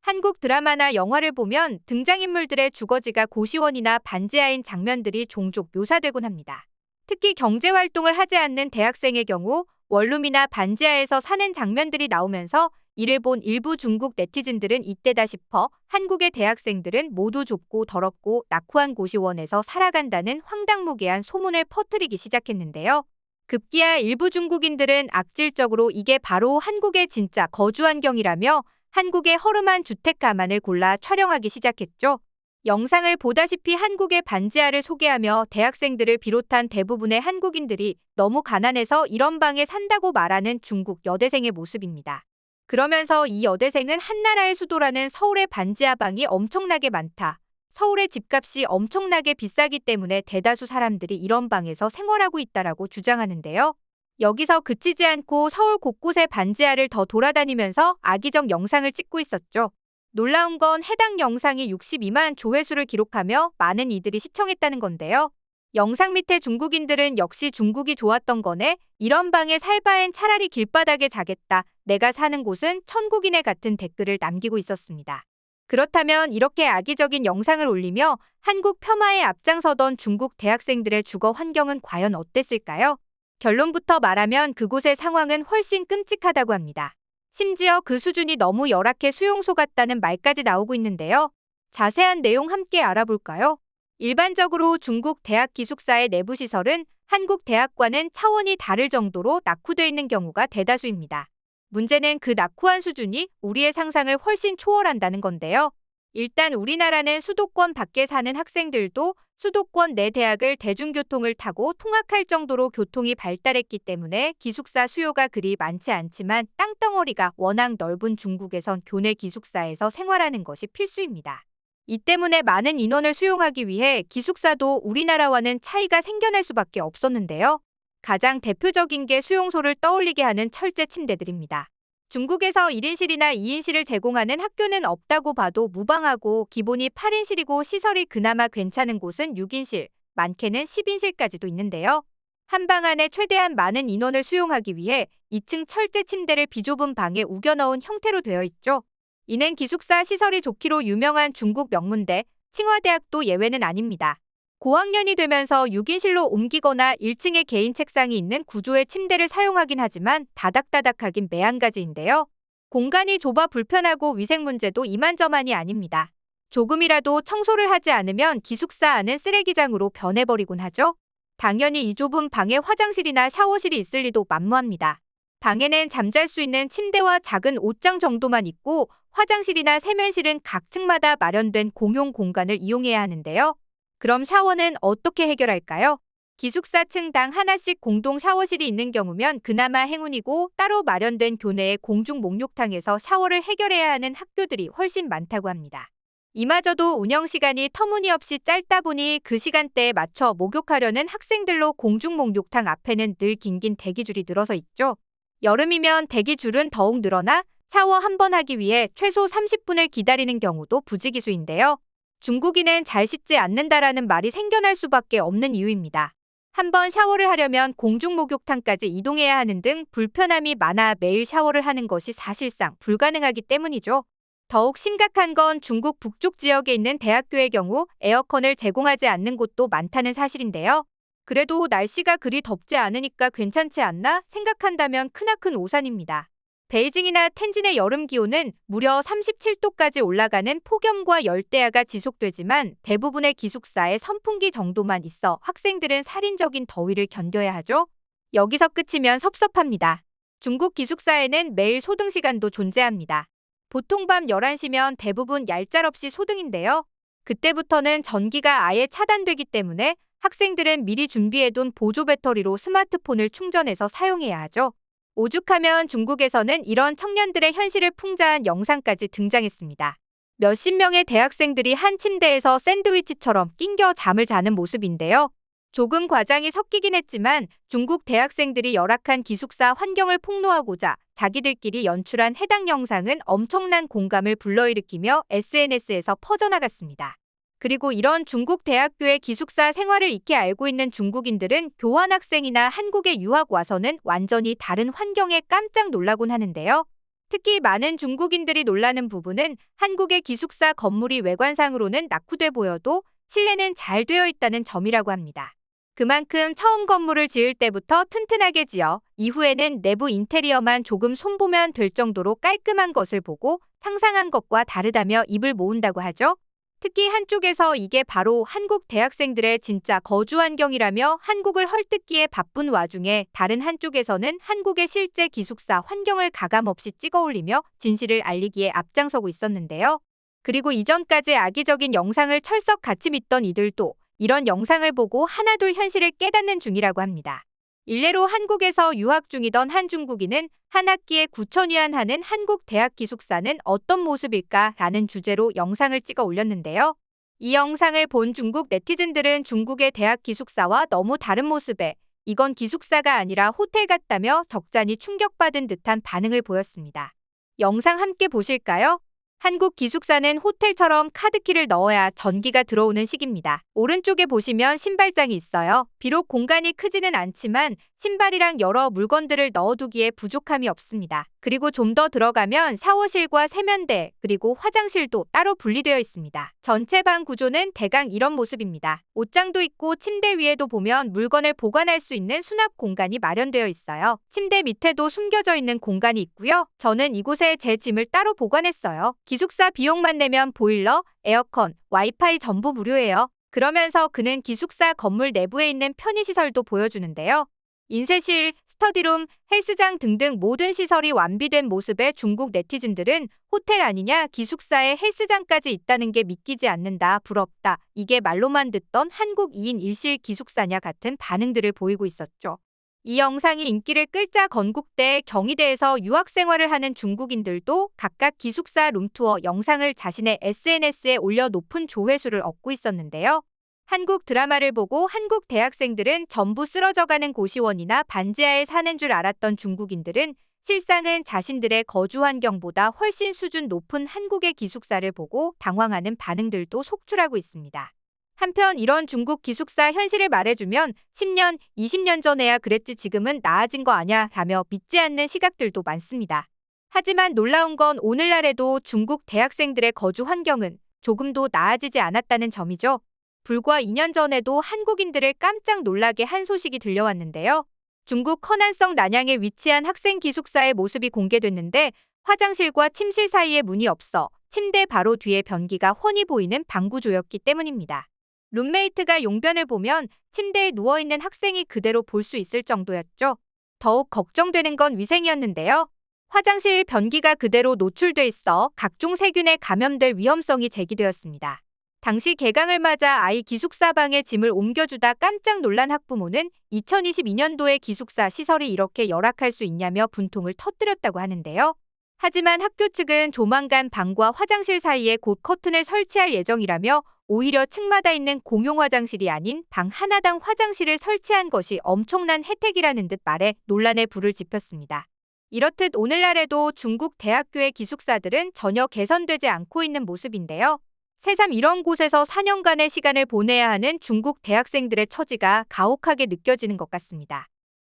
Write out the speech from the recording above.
한국 드라마나 영화를 보면 등장인물들의 주거지가 고시원이나 반지하인 장면들이 종종 묘사되곤 합니다. 특히 경제활동을 하지 않는 대학생의 경우 원룸이나 반지하에서 사는 장면들이 나오면서 이를 본 일부 중국 네티즌들은 이때다 싶어 한국의 대학생들은 모두 좁고 더럽고 낙후한 고시원에서 살아간다는 황당무계한 소문을 퍼뜨리기 시작했는데요. 급기야 일부 중국인들은 악질적으로 이게 바로 한국의 진짜 거주 환경이라며 한국의 허름한 주택 가만을 골라 촬영하기 시작했죠. 영상을 보다시피 한국의 반지하를 소개하며 대학생들을 비롯한 대부분의 한국인들이 너무 가난해서 이런 방에 산다고 말하는 중국 여대생의 모습입니다. 그러면서 이 여대생은 한나라의 수도라는 서울의 반지하 방이 엄청나게 많다. 서울의 집값이 엄청나게 비싸기 때문에 대다수 사람들이 이런 방에서 생활하고 있다라고 주장하는데요. 여기서 그치지 않고 서울 곳곳의 반지하를 더 돌아다니면서 악의적 영상을 찍고 있었죠. 놀라운 건 해당 영상이 62만 조회수를 기록하며 많은 이들이 시청했다는 건데요. 영상 밑에 중국인들은 역시 중국이 좋았던 거네. 이런 방에 살 바엔 차라리 길바닥에 자겠다. 내가 사는 곳은 천국이네 같은 댓글을 남기고 있었습니다. 그렇다면 이렇게 악의적인 영상을 올리며 한국 폄하에 앞장서던 중국 대학생들의 주거 환경은 과연 어땠을까요? 결론부터 말하면 그곳의 상황은 훨씬 끔찍하다고 합니다. 심지어 그 수준이 너무 열악해 수용소 같다는 말까지 나오고 있는데요. 자세한 내용 함께 알아볼까요? 일반적으로 중국 대학 기숙사의 내부 시설은 한국 대학과는 차원이 다를 정도로 낙후되어 있는 경우가 대다수입니다. 문제는 그 낙후한 수준이 우리의 상상을 훨씬 초월한다는 건데요. 일단 우리나라는 수도권 밖에 사는 학생들도 수도권 내 대학을 대중교통을 타고 통학할 정도로 교통이 발달했기 때문에 기숙사 수요가 그리 많지 않지만 땅덩어리가 워낙 넓은 중국에선 교내 기숙사에서 생활하는 것이 필수입니다. 이 때문에 많은 인원을 수용하기 위해 기숙사도 우리나라와는 차이가 생겨날 수밖에 없었는데요. 가장 대표적인 게 수용소를 떠올리게 하는 철제 침대들입니다. 중국에서 1인실이나 2인실을 제공하는 학교는 없다고 봐도 무방하고 기본이 8인실이고 시설이 그나마 괜찮은 곳은 6인실, 많게는 10인실까지도 있는데요. 한 방 안에 최대한 많은 인원을 수용하기 위해 2층 철제 침대를 비좁은 방에 우겨 넣은 형태로 되어 있죠. 이는 기숙사 시설이 좋기로 유명한 중국 명문대, 칭화대학도 예외는 아닙니다. 고학년이 되면서 6인실로 옮기거나 1층에 개인 책상이 있는 구조의 침대를 사용하긴 하지만 다닥다닥하긴 매한가지인데요. 공간이 좁아 불편하고 위생 문제도 이만저만이 아닙니다. 조금이라도 청소를 하지 않으면 기숙사 안은 쓰레기장으로 변해버리곤 하죠. 당연히 이 좁은 방에 화장실이나 샤워실이 있을 리도 만무합니다. 방에는 잠잘 수 있는 침대와 작은 옷장 정도만 있고 화장실이나 세면실은 각 층마다 마련된 공용 공간을 이용해야 하는데요. 그럼 샤워는 어떻게 해결할까요? 기숙사 층당 하나씩 공동 샤워실이 있는 경우면 그나마 행운이고 따로 마련된 교내의 공중 목욕탕에서 샤워를 해결해야 하는 학교들이 훨씬 많다고 합니다. 이마저도 운영시간이 터무니없이 짧다 보니 그 시간대에 맞춰 목욕하려는 학생들로 공중 목욕탕 앞에는 늘 긴긴 대기줄이 늘어서 있죠. 여름이면 대기줄은 더욱 늘어나 샤워 한 번 하기 위해 최소 30분을 기다리는 경우도 부지기수인데요. 중국인은 잘 씻지 않는다라는 말이 생겨날 수밖에 없는 이유입니다. 한 번 샤워를 하려면 공중 목욕탕까지 이동해야 하는 등 불편함이 많아 매일 샤워를 하는 것이 사실상 불가능하기 때문이죠. 더욱 심각한 건 중국 북쪽 지역에 있는 대학교의 경우 에어컨을 제공하지 않는 곳도 많다는 사실인데요. 그래도 날씨가 그리 덥지 않으니까 괜찮지 않나 생각한다면 크나큰 오산입니다. 베이징이나 텐진의 여름 기온은 무려 37도까지 올라가는 폭염과 열대야가 지속되지만 대부분의 기숙사에 선풍기 정도만 있어 학생들은 살인적인 더위를 견뎌야 하죠. 여기서 끝이면 섭섭합니다. 중국 기숙사에는 매일 소등 시간도 존재합니다. 보통 밤 11시면 대부분 얄짤없이 소등인데요. 그때부터는 전기가 아예 차단되기 때문에 학생들은 미리 준비해둔 보조 배터리로 스마트폰을 충전해서 사용해야 하죠. 오죽하면 중국에서는 이런 청년들의 현실을 풍자한 영상까지 등장했습니다. 몇십 명의 대학생들이 한 침대에서 샌드위치처럼 낑겨 잠을 자는 모습인데요. 조금 과장이 섞이긴 했지만 중국 대학생들이 열악한 기숙사 환경을 폭로하고자 자기들끼리 연출한 해당 영상은 엄청난 공감을 불러일으키며 SNS에서 퍼져나갔습니다. 그리고 이런 중국 대학교의 기숙사 생활을 익히 알고 있는 중국인들은 교환학생이나 한국에 유학 와서는 완전히 다른 환경에 깜짝 놀라곤 하는데요. 특히 많은 중국인들이 놀라는 부분은 한국의 기숙사 건물이 외관상으로는 낙후돼 보여도 실내는 잘 되어 있다는 점이라고 합니다. 그만큼 처음 건물을 지을 때부터 튼튼하게 지어 이후에는 내부 인테리어만 조금 손보면 될 정도로 깔끔한 것을 보고 상상한 것과 다르다며 입을 모은다고 하죠. 특히 한쪽에서 이게 바로 한국 대학생들의 진짜 거주 환경이라며 한국을 헐뜯기에 바쁜 와중에 다른 한쪽에서는 한국의 실제 기숙사 환경을 가감없이 찍어올리며 진실을 알리기에 앞장서고 있었는데요. 그리고 이전까지 악의적인 영상을 철석 같이 믿던 이들도 이런 영상을 보고 하나둘 현실을 깨닫는 중이라고 합니다. 일례로 한국에서 유학 중이던 한 중국인은 한 학기에 9,000위안 하는 한국 대학 기숙사는 어떤 모습일까? 라는 주제로 영상을 찍어 올렸는데요. 이 영상을 본 중국 네티즌들은 중국의 대학 기숙사와 너무 다른 모습에 이건 기숙사가 아니라 호텔 같다며 적잖이 충격받은 듯한 반응을 보였습니다. 영상 함께 보실까요? 한국 기숙사는 호텔처럼 카드키를 넣어야 전기가 들어오는 식입니다. 오른쪽에 보시면 신발장이 있어요. 비록 공간이 크지는 않지만 신발이랑 여러 물건들을 넣어두기에 부족함이 없습니다. 그리고 좀 더 들어가면 샤워실과 세면대, 그리고 화장실도 따로 분리되어 있습니다. 전체 방 구조는 대강 이런 모습입니다. 옷장도 있고 침대 위에도 보면 물건을 보관할 수 있는 수납 공간이 마련되어 있어요. 침대 밑에도 숨겨져 있는 공간이 있고요. 저는 이곳에 제 짐을 따로 보관했어요. 기숙사 비용만 내면 보일러, 에어컨, 와이파이 전부 무료예요. 그러면서 그는 기숙사 건물 내부에 있는 편의시설도 보여주는데요. 인쇄실, 스터디룸, 헬스장 등등 모든 시설이 완비된 모습에 중국 네티즌들은 호텔 아니냐, 기숙사에 헬스장까지 있다는 게 믿기지 않는다, 부럽다, 이게 말로만 듣던 한국 2인 1실 기숙사냐 같은 반응들을 보이고 있었죠. 이 영상이 인기를 끌자 건국대, 경희대에서 유학 생활을 하는 중국인들도 각각 기숙사 룸투어 영상을 자신의 SNS에 올려 높은 조회수를 얻고 있었는데요. 한국 드라마를 보고 한국 대학생들은 전부 쓰러져가는 고시원이나 반지하에 사는 줄 알았던 중국인들은 실상은 자신들의 거주 환경보다 훨씬 수준 높은 한국의 기숙사를 보고 당황하는 반응들도 속출하고 있습니다. 한편 이런 중국 기숙사 현실을 말해주면 10년, 20년 전에야 그랬지 지금은 나아진 거 아냐 라며 믿지 않는 시각들도 많습니다. 하지만 놀라운 건 오늘날에도 중국 대학생들의 거주 환경은 조금도 나아지지 않았다는 점이죠. 불과 2년 전에도 한국인들을 깜짝 놀라게 한 소식이 들려왔는데요. 중국 허난성 난양에 위치한 학생 기숙사의 모습이 공개됐는데 화장실과 침실 사이에 문이 없어 침대 바로 뒤에 변기가 훤히 보이는 방구조였기 때문입니다. 룸메이트가 용변을 보면 침대에 누워있는 학생이 그대로 볼 수 있을 정도였죠. 더욱 걱정되는 건 위생이었는데요. 화장실 변기가 그대로 노출돼 있어 각종 세균에 감염될 위험성이 제기되었습니다. 당시 개강을 맞아 아이 기숙사 방에 짐을 옮겨주다 깜짝 놀란 학부모는 2022년도에 기숙사 시설이 이렇게 열악할 수 있냐며 분통을 터뜨렸다고 하는데요. 하지만 학교 측은 조만간 방과 화장실 사이에 곧 커튼을 설치할 예정이라며 오히려 층마다 있는 공용 화장실이 아닌 방 하나당 화장실을 설치한 것이 엄청난 혜택이라는 듯 말해 논란에 불을 지폈습니다. 이렇듯 오늘날에도 중국 대학교의 기숙사들은 전혀 개선되지 않고 있는 모습인데요. 새삼 이런 곳에서 4년간의 시간을 보내야 하는 중국 대학생들의 처지가 가혹하게 느껴지는 것 같습니다.